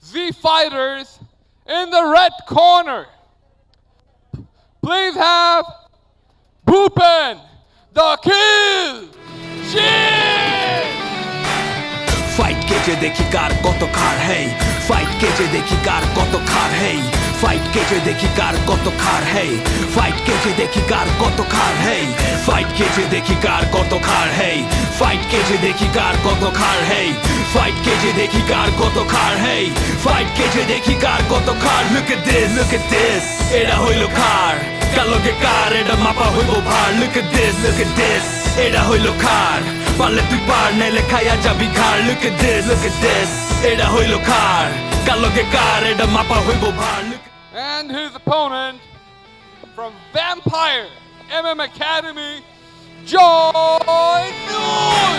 Z Fighters in the red corner. Please have Bhupen, the Kill Shield! Fight কেজে দেখি কার কত খার হেই ফাইট কেজে দেখি কার কত খার হেই ফাইট কেজে দেখি কার কত খার হেই ফাইট কেজে দেখি কার কত খার হেই ফাইট কেজে দেখি কার কত খার হেই ফাইট কেজে দেখি কার কত খার হেই ফাইট কেজে দেখি কার কত খার হেই ফাইট কেজে দেখি কার কত খার look at this এটা হইল খার কালকে কার এটা মাপা হইব ভার look at this এটা হইল খার পারলে তুই পার নাইলে খাইয়া যাবি ঘাড় look at this এটা হইল খার কালকে কার এটা মাপা হইব ভার And his opponent from Vampire MM Academy, Joy Noon!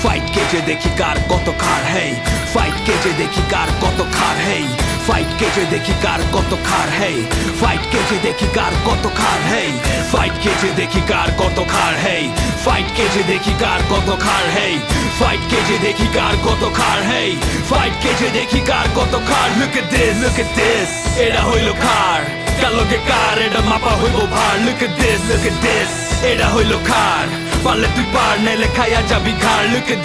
Fight কেজে দেখি কার কত খার হেই ফাইট কেজে দেখি কার কত খার হেই ফাইট কেজে দেখি কার কত খার হেই ফাইট কেজে দেখি কার কত খার হেই ফাইট কেজে দেখি কার কত খার হেই ফাইট কেজে দেখি কার কত খার হেই ফাইট কেজে দেখি কার কত খার হেই ফাইট কেজে দেখি কার কত খার look at this এটা হইল খার কালকে কার এটা মাপা হইব ভার look at this এটা হইল খার পারলে তুই পার নাইলে খাইয়া যাবি ঘাড় look at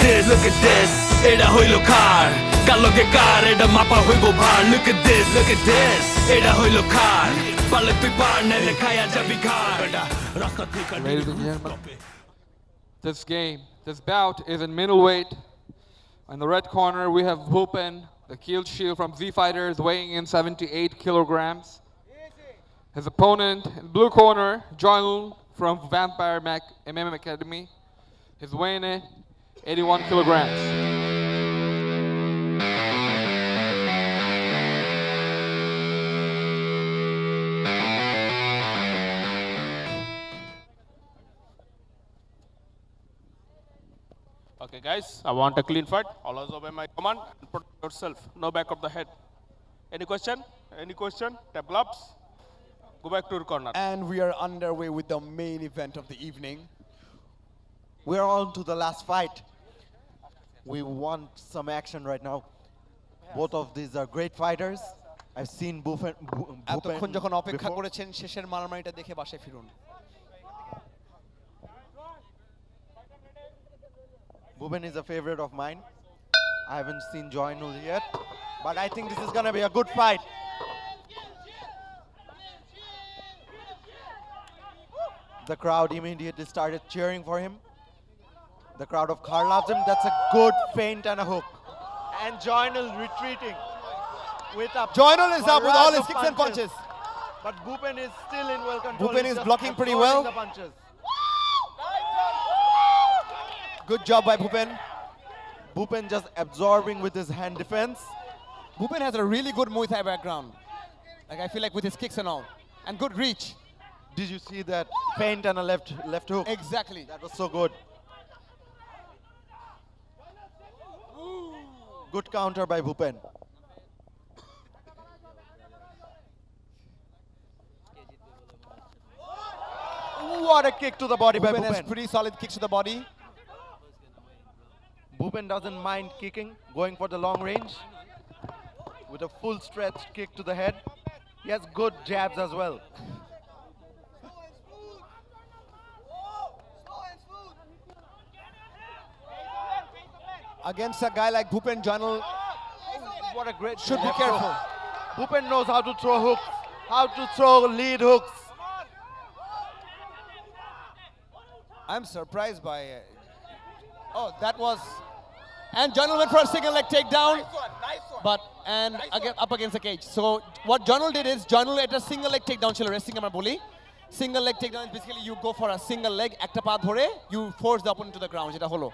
this এটা হইল খার কালকে কার এটা মাপা হইব ভার look at this এটা হইল খার পারলে তুই পার নাইলে খাইয়া যাবি ঘাড় রাস্তা থেকে Ladies and gentlemen, this bout is in middleweight. In the red corner, we have Bhupen, the Kill Shield from Z Fighters, weighing in 78 kilograms. His opponent in blue corner, Joynul from Vampire MM Academy, is weighing in 81 kilograms. Okay, guys, I want a clean fight. Always obey my command and protect yourself. No back of the head. Any question? Any question? Tap gloves. Go back to your corner. And we are underway with the main event of the evening. We're on to the last fight. We want some action right now. Both of these are great fighters. I've seen Bhupen এতক্ষণ যখন অপেক্ষা before. করেছেন শেষের মারামারিটা দেখে বাসায় ফিরুন Bhupen is a favorite of mine. I haven't seen Joynul yet, but I think this is gonna be a good fight. The crowd immediately started cheering for him. The crowd of Khar loves him. That's a good feint and a hook. And Joynul retreating with a Joynul is up with all barrage his of kicks and punches. But Bhupen is still in well control. Bhupen He's is just blocking pretty absorbing well. the punches. Good job by Bhupen. Bhupen just absorbing with his hand defense. Bhupen has a really good Muay Thai background. Like I feel like with his kicks and all. And good reach. Did you see that feint and a left hook? Exactly. That was so good. Good counter by Bhupen. What a kick to the body by Bhupen has Bhupen. pretty solid kicks to the body. Bhupen doesn't mind kicking, going for the long range. With a full stretch kick to the head. He has good jabs as well. Against a guy like Bhupen, Joynul What a great should be left careful. hook. Bhupen knows how to throw hooks, how to throw lead hooks. I'm surprised by oh, that was and Joynul went for a single leg takedown. But and again up against the cage. So what Joynul did is Joynul at a single leg takedown chilo wrestling amar boli. Single leg takedown is basically you go for a single leg ekta pa dhore you force the opponent to the ground jeta holo.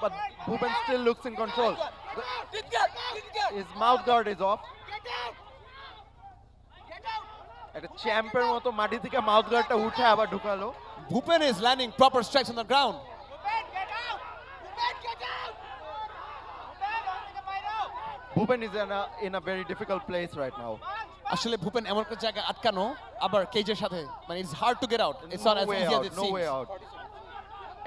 But Bhupen still looks in control. His mouth guard is off. একটা চ্যাম্পের মতো মাটি থেকে mouth গার্ডটা উঠে আবার ঢুকালো Bhupen is landing proper strikes on the ground. Bhupen is in a very difficult place right now. আসলে Bhupen এমন একটা জায়গায় আটকানো আবার কেজের সাথে মানে it's hard to get out. It's not as No way easy as out, it no seems. way out.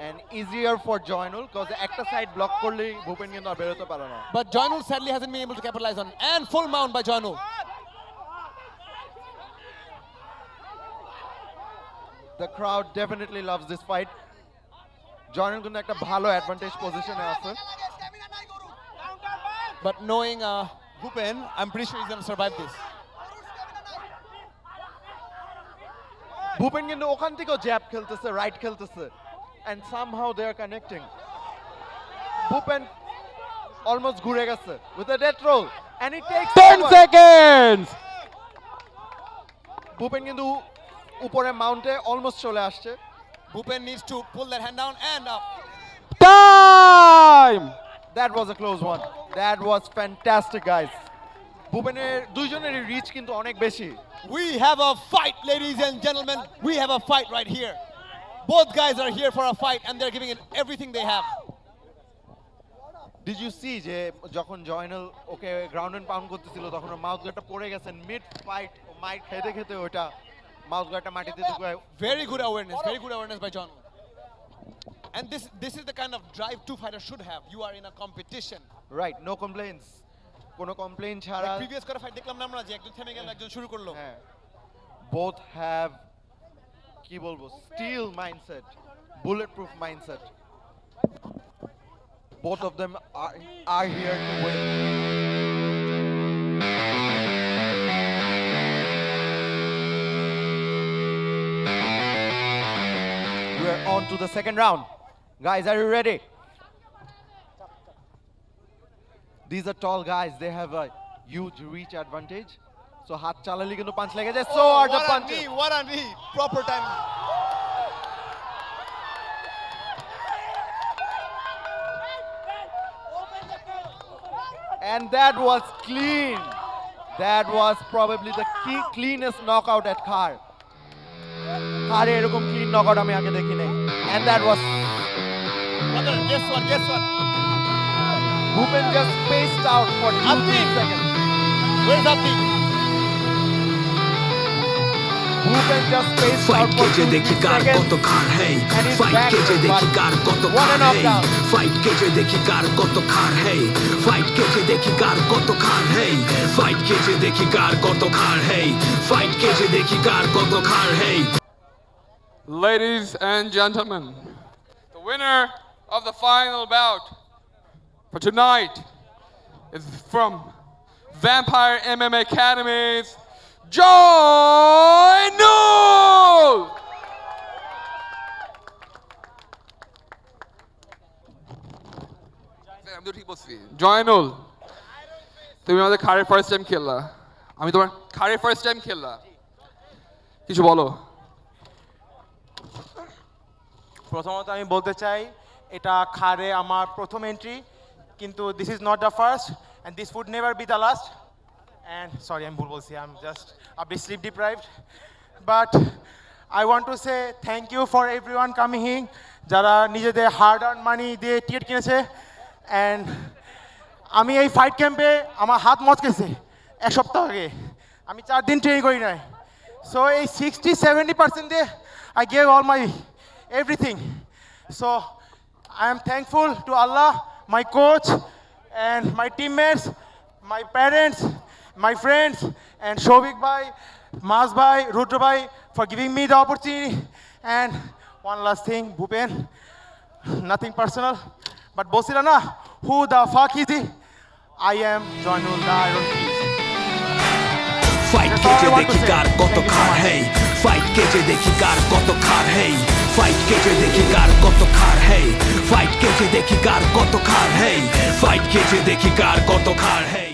and easier for Joinul because একটা side block করলেই ভূপেন কিন্তু আর বেরোতে পারে না। But Joinul sadly hasn't been able to capitalize on it. And full mount by Joinul. The crowd definitely loves this fight. Joinul কিন্তু একটা ভালো advantage position এ আছে। But knowing Bhupen, I'm pretty sure he's going to survive this. Bhupen কিন্তু ওখান থেকেও jab খেলতেছে, right খেলতেছে, and somehow they are connecting. Bhupen almost ঘুরে গেছে with a death roll and he takes 10 over. seconds! Bhupen কিন্তু উপরে মাউন্টে অলমোস্ট চলে আসছে। Bhupen needs to pull that hand down and up. Time! That was a close one. That was fantastic, guys. ভূপেনের দুইজনেরই reach কিন্তু অনেক বেশি। We have a fight, ladies and gentlemen. We have a fight right here. Both guys are here for a fight and they're giving it everything they have. Did you see যে যখন জয়নাল ওকে ground and pound করতেছিল তখন ওর mouth গার্ডটা পড়ে গেছে mid fight মাইট খেতে খেতে ওটা mouth গার্ডটা মাটিতে ঢুকায়। Very good awareness by John. And this is the kind of drive two fighters should have. You are in a competition. Right, no complains, কোনো কমপ্লেইন ছাড়া। Like previous করা ফাইট দেখলাম না আমরা যে একজন থেমে গেল একজন শুরু করলো। হ্যাঁ, both have কি বলবো steel mindset, bulletproof mindset. Both of them are here to win. We're on to the second round. Guys, are you ready? These are tall guys. They have a huge reach advantage. So হাত চালালে কিন্তু পাঁচ লেগে যায়. So are the punches. What a knee. Proper time. And that was clean. That was probably the cleanest knockout at Khar. Khar এরকম clean knockout আমি আগে দেখি নাই. And that was Brother, guess what? Bhupen just spaced out for 2-3 seconds. Where's Abdi? Bhupen just spaced out fight for কেজে 2-3 দেখি কার seconds. কত খার হেই And he's fight back কেজে there, দেখি but কার কত what খার a হেই knockdown. ফাইট কেজে দেখি কার কত খার হেই ফাইট কেজে দেখি কার কত খার হেই ফাইট কেজে দেখি কার কত খার হেই ফাইট কেজে দেখি কার কত খার হেই Ladies and gentlemen, the winner of the final bout for tonight is from Vampire MMA Academy's Joinul! Zainul, তুমি আমাদের খারের ফার্স্ট টাইম খেললা, আমি তোমার খারের ফার্স্ট টাইম খেললা, কিছু বলো। প্রথমত আমি বলতে চাই এটা খারে আমার প্রথম এন্ট্রি, কিন্তু this is not the first and this would never be the last. And sorry আমি ভুল বলছি, I am just a bit sleep deprived, but I want to say thank you for everyone coming হিং, যারা নিজেদের hard earn money দিয়ে ticket কিনেছে। And আমি এই ফাইট ক্যাম্পে আমার হাত মচকেছে এক সপ্তাহ আগে, আমি 4 দিন ট্রেনিং করি নাই। সো এই 60-70% দিয়ে I gave all my everything. So I am thankful to Allah, my coach, and my teammates, my parents, my friends, and Shobik bhai, Maz bhai, Rudra bhai for giving me the opportunity. And one last thing, Bhupen, nothing personal, but Bosira na, who the fuck is he? I am Joinul the Iron Fist. Fight কেজে দেখি কার কত খার হেই fight কেজে দেখি কার কত খার হেই ফাইট কেজে দেখি কার কত খার হেই ফাইট কেজে দেখি কার কত খার হেই ফাইট কেজে দেখি কার কত খার হেই